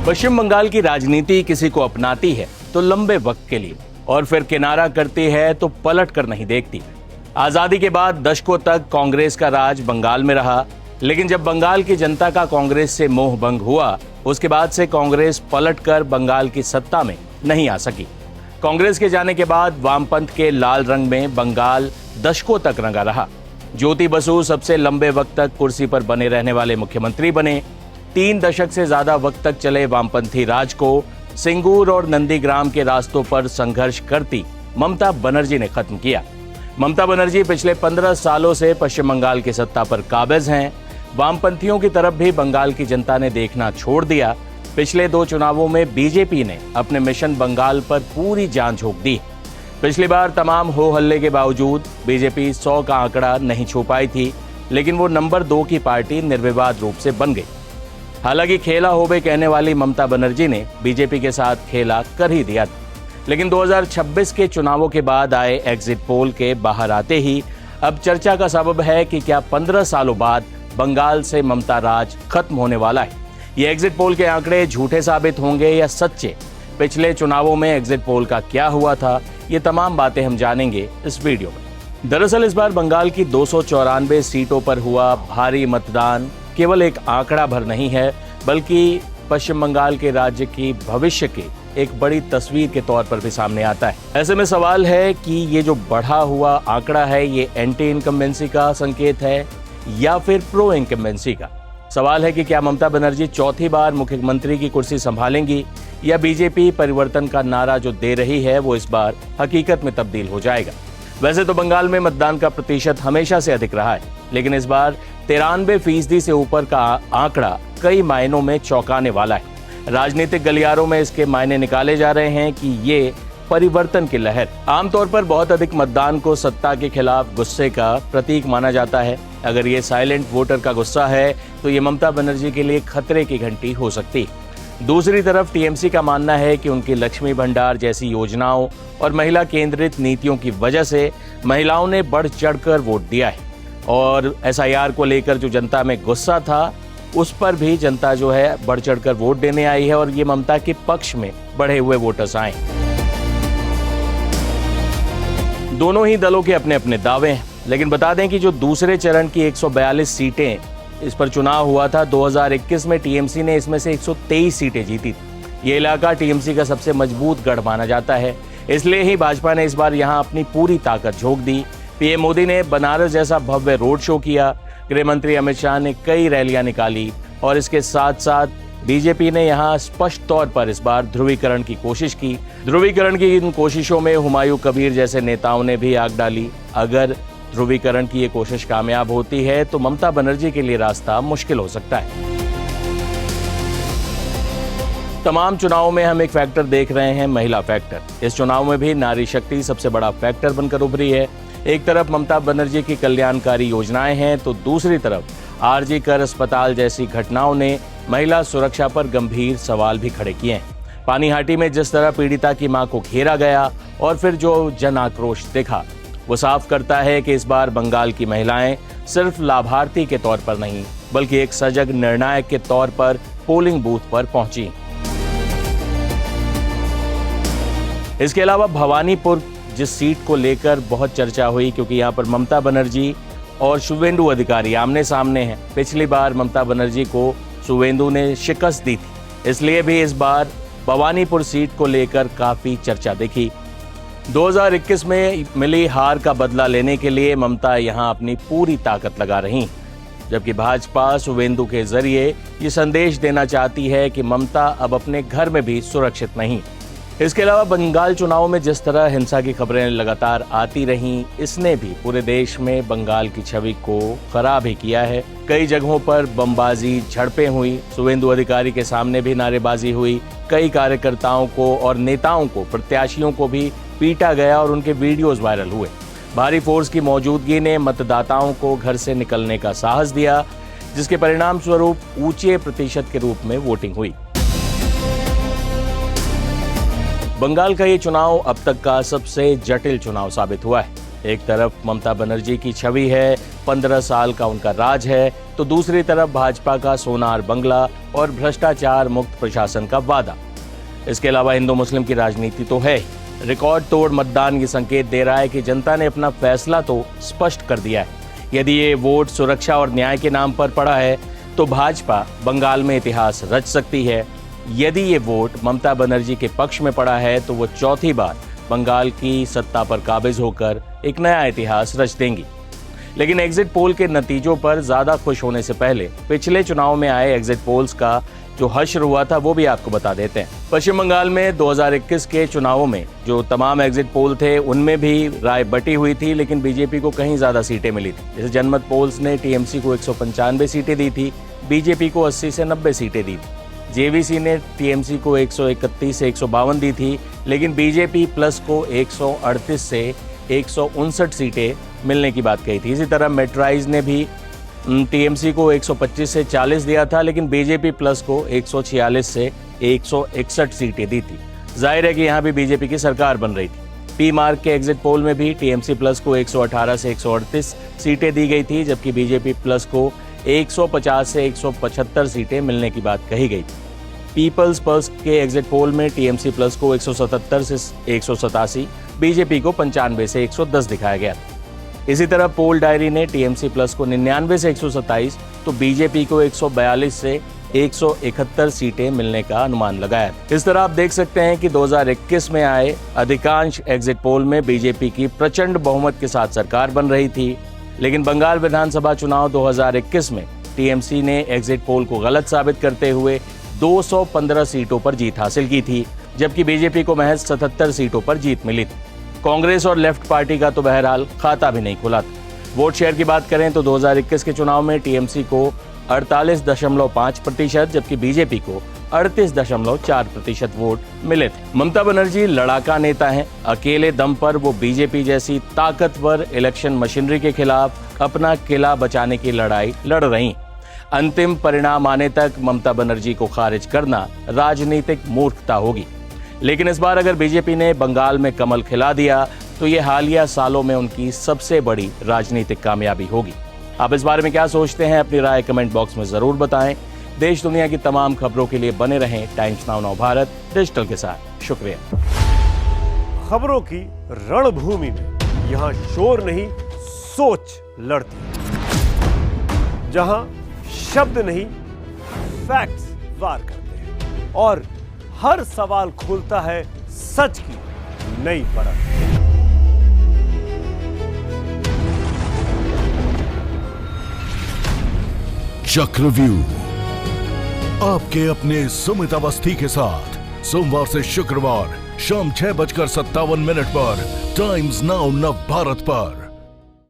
पश्चिम बंगाल की राजनीति किसी को अपनाती है तो लंबे वक्त के लिए और फिर किनारा करती है तो पलट कर नहीं देखती। आजादी के बाद दशकों तक कांग्रेस का राज बंगाल में रहा, लेकिन जब बंगाल की जनता का कांग्रेस से मोह भंग हुआ, उसके बाद से कांग्रेस पलटकर बंगाल की सत्ता में नहीं आ सकी। कांग्रेस के जाने के बाद वामपंथ के लाल रंग में बंगाल दशकों तक रंगा रहा। ज्योति बसु सबसे लंबे वक्त तक कुर्सी पर बने रहने वाले मुख्यमंत्री बने। 3 दशक से ज्यादा वक्त तक चले वामपंथी राज को सिंगूर और नंदीग्राम के रास्तों पर संघर्ष करती ममता बनर्जी ने खत्म किया। ममता बनर्जी पिछले 15 सालों से पश्चिम बंगाल की सत्ता पर काबिज हैं। वामपंथियों की तरफ भी बंगाल की जनता ने देखना छोड़ दिया। पिछले 2 चुनावों में बीजेपी ने अपने मिशन बंगाल पर पूरी जान झोंक दी। पिछली बार तमाम हो हल्ले के बावजूद बीजेपी 100 का आंकड़ा नहीं छू पाई थी, लेकिन वो नंबर 2 की पार्टी निर्विवाद रूप से बन गई। हालांकि खेला होबे कहने वाली ममता बनर्जी ने बीजेपी के साथ खेला कर ही दिया था, लेकिन 2026 के चुनावों के बाद आए एग्जिट पोल के बाहर आते ही अब चर्चा का सबब है कि क्या 15 सालों बाद बंगाल से ममता राज खत्म होने वाला है। ये एग्जिट पोल के आंकड़े झूठे साबित होंगे या सच्चे? पिछले चुनावों में एग्जिट पोल का क्या हुआ था, ये तमाम बातें हम जानेंगे इस वीडियो में। दरअसल इस बार बंगाल की 294 सीटों पर हुआ भारी मतदान केवल एक आंकड़ा भर नहीं है, बल्कि पश्चिम बंगाल के राज्य की भविष्य के एक बड़ी तस्वीर के तौर पर भी सामने आता है। ऐसे में सवाल है कि ये जो बढ़ा हुआ आंकड़ा है, ये एंटी इनकम्बेंसी का संकेत है या फिर प्रो इनकम्बेंसी का। सवाल है कि क्या ममता बनर्जी चौथी बार मुख्यमंत्री की कुर्सी संभालेंगी या बीजेपी परिवर्तन का नारा जो दे रही है वो इस बार हकीकत में तब्दील हो जाएगा। वैसे तो बंगाल में मतदान का प्रतिशत हमेशा से अधिक रहा है, लेकिन इस बार 93% से ऊपर का आंकड़ा कई मायनों में चौंकाने वाला है। राजनीतिक गलियारों में इसके मायने निकाले जा रहे हैं कि ये परिवर्तन की लहर। आमतौर पर बहुत अधिक मतदान को सत्ता के खिलाफ गुस्से का प्रतीक माना जाता है। अगर ये साइलेंट वोटर का गुस्सा है तो ये ममता बनर्जी के लिए खतरे की घंटी हो सकती है। दूसरी तरफ टीएमसी का मानना है कि उनकी लक्ष्मी भंडार जैसी योजनाओं और महिला केंद्रित नीतियों की वजह से महिलाओं ने बढ़ चढ़कर वोट दिया है और एसआईआर को लेकर जो जनता में गुस्सा था उस पर भी जनता जो है बढ़ चढ़कर वोट देने आई है और ये ममता के पक्ष में बढ़े हुए वोटर्स आए। दोनों ही दलों के अपने अपने दावे हैं, लेकिन बता दें कि जो दूसरे चरण की 142 सीटें इस पर चुनाव हुआ था 2021 में, टीएमसी ने इसमें से 123 सीटें जीती थी। ये इलाका टीएमसी का सबसे मजबूत गढ़ माना जाता है, इसलिए ही भाजपा ने इस बार यहां अपनी पूरी ताकत झोंक दी। पीएम मोदी ने बनारस जैसा भव्य रोड शो किया, गृह मंत्री अमित शाह ने कई रैलियां निकाली और इसके साथ साथ बीजेपी ने यहां स्पष्ट तौर पर इस बार ध्रुवीकरण की कोशिश की। ध्रुवीकरण की इन कोशिशों में हुमायूं कबीर जैसे नेताओं ने भी आग डाली। अगर ध्रुवीकरण की ये कोशिश कामयाब होती है तो ममता बनर्जी के लिए रास्ता मुश्किल हो सकता है। तमाम चुनावों में हम एक फैक्टर देख रहे हैं, महिला फैक्टर। इस चुनाव में भी नारी शक्ति सबसे बड़ा फैक्टर बनकर उभरी है। एक तरफ ममता बनर्जी की कल्याणकारी योजनाएं हैं तो दूसरी तरफ आरजी कर अस्पताल जैसी घटनाओं ने महिला सुरक्षा पर गंभीर सवाल भी खड़े किए हैं। पानीहाटी में जिस तरह पीड़िता की मां को घेरा गया और फिर जो जन आक्रोश देखा, वो साफ करता है कि इस बार बंगाल की महिलाएं सिर्फ लाभार्थी के तौर पर नहीं, बल्कि एक सजग निर्णायक के तौर पर पोलिंग बूथ पर पहुंची। इसके अलावा भवानीपुर जिस सीट को लेकर बहुत चर्चा हुई, क्योंकि यहाँ पर ममता बनर्जी और शुवेंदु अधिकारी आमने सामने हैं। पिछली बार ममता बनर्जी को शुवेंदु ने शिकस्त दी थी, इसलिए भी इस बार भवानीपुर सीट को लेकर काफी चर्चा देखी। 2021 में मिली हार का बदला लेने के लिए ममता यहां अपनी पूरी ताकत लगा रही, जबकि भाजपा शुवेंदु के जरिए ये संदेश देना चाहती है कि ममता अब अपने घर में भी सुरक्षित नहीं। इसके अलावा बंगाल चुनाव में जिस तरह हिंसा की खबरें लगातार आती रहीं, इसने भी पूरे देश में बंगाल की छवि को खराब ही किया है। कई जगहों पर बमबाजी, झड़पें हुई, शुवेंदु अधिकारी के सामने भी नारेबाजी हुई। कई कार्यकर्ताओं को और नेताओं को, प्रत्याशियों को भी पीटा गया और उनके वीडियोज वायरल हुए। भारी फोर्स की मौजूदगी ने मतदाताओं को घर से निकलने का साहस दिया, जिसके परिणाम स्वरूप ऊंचे प्रतिशत के रूप में वोटिंग हुई। बंगाल का ये चुनाव अब तक का सबसे जटिल चुनाव साबित हुआ है। एक तरफ ममता बनर्जी की छवि है, 15 साल का उनका राज है, तो दूसरी तरफ भाजपा का सोनार बंगला और भ्रष्टाचार मुक्त प्रशासन का वादा। इसके अलावा हिंदू मुस्लिम की राजनीति तो है ही। रिकॉर्ड तोड़ मतदान ये संकेत दे रहा है कि जनता ने अपना फैसला तो स्पष्ट कर दिया है। यदि ये वोट सुरक्षा और न्याय के नाम पर पड़ा है तो भाजपा बंगाल में इतिहास रच सकती है। यदि ये वोट ममता बनर्जी के पक्ष में पड़ा है तो वो चौथी बार बंगाल की सत्ता पर काबिज होकर एक नया इतिहास रच देंगी। लेकिन एग्जिट पोल के नतीजों पर ज्यादा खुश होने से पहले पिछले चुनाव में आए एग्जिट पोल्स का जो हश्र हुआ था वो भी आपको बता देते हैं। पश्चिम बंगाल में 2021 के चुनावों में जो तमाम एग्जिट पोल थे उनमें भी राय बटी हुई थी, लेकिन बीजेपी को कहीं ज्यादा सीटें मिली थी। जैसे जनमत पोल्स ने टीएमसी को 195 सीटें दी थी, बीजेपपी को 80 से 90 सीटें दी थी। जेवीसी ने टीएमसी को 131 से 152 दी थी, लेकिन बीजेपी प्लस को 138 से 159 सीटें मिलने की बात कही थी। इसी तरह मेट्राइज ने भी टीएमसी को 125 से 40 दिया था, लेकिन बीजेपी प्लस को 146 से 161 सीटें दी थी। जाहिर है कि यहाँ भी बीजेपी की सरकार बन रही थी। पी मार्क के एग्जिट पोल में भी टीएमसी प्लस को 118 से 138 सीटें दी गई थी, जबकि बीजेपी प्लस को 150 से 175 सीटें मिलने की बात कही गई थी। पीपल्स पल्स के एग्जिट पोल में टीएमसी प्लस को 177 से 187, बीजेपी को 95 से 110 दिखाया गया। इसी तरह पोल डायरी ने टीएमसी प्लस को 99 से 127 तो बीजेपी को 142 से 171 सीटें मिलने का अनुमान लगाया। इस तरह आप देख सकते हैं कि 2021 में आए अधिकांश एग्जिट पोल में बीजेपी की प्रचंड बहुमत के साथ सरकार बन रही थी, लेकिन बंगाल विधानसभा चुनाव 2021 में टीएमसी ने एग्जिट पोल को गलत साबित करते हुए 215 सीटों पर जीत हासिल की थी, जबकि बीजेपी को महज 77 सीटों पर जीत मिली थी। कांग्रेस और लेफ्ट पार्टी का तो बहरहाल खाता भी नहीं खुला था। वोट शेयर की बात करें तो 2021 के चुनाव में टीएमसी को 48.5%, जबकि बीजेपी को 38.4% वोट मिले थे। ममता बनर्जी लड़ाका नेता हैं। अकेले दम पर वो बीजेपी जैसी ताकतवर इलेक्शन मशीनरी के खिलाफ अपना किला बचाने की लड़ाई लड़ रही। अंतिम परिणाम आने तक ममता बनर्जी को खारिज करना राजनीतिक मूर्खता होगी। लेकिन इस बार अगर बीजेपी ने बंगाल में कमल खिला दिया तो ये हालिया सालों में उनकी सबसे बड़ी राजनीतिक कामयाबी होगी। आप इस बारे में क्या सोचते हैं? अपनी राय कमेंट बॉक्स में जरूर बताएं। देश दुनिया की तमाम खबरों के लिए बने रहें टाइम्स नाउ भारत डिजिटल के साथ। शुक्रिया। खबरों की रणभूमि में यहाँ शोर नहीं सोच लड़ती है, जहां शब्द नहीं फैक्ट्स वार करते हैं और हर सवाल खोलता है सच की नई परत। चक्रव्यूह आपके अपने सुमित अवस्थी के साथ सोमवार से शुक्रवार शाम 6:57 पर टाइम्स नाउ भारत पर।